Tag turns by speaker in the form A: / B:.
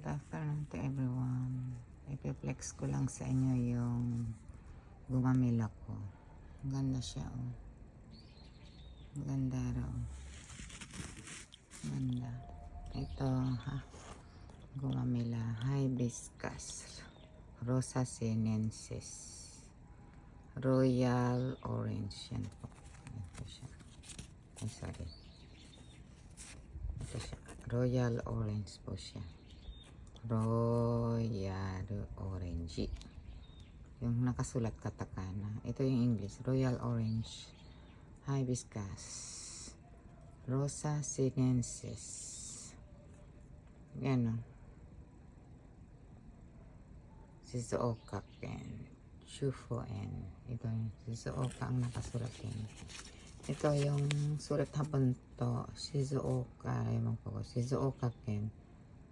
A: Good afternoon to everyone. Ipiplex ko lang sa inyo yung gumamila ko. Ganda siya, oh. Ganda raw. Ganda. Ito, ha. Gumamila. Hibiscus. Rosa sinensis. Royal orange. Yan po. Ito siya. Ay, sorry. Ito siya. Royal orange po siya. Royal orange. Yung nakasulat katakana. Ito yung English. Royal orange. Hibiscus. Rosa sinensis. Yan o. Shizuoka Ken. Shufoen. Ito yung Shizuoka ang nakasulat yan. Ito yung sulat hapon to. Shizuoka. Ewan ko. Shizuoka Ken.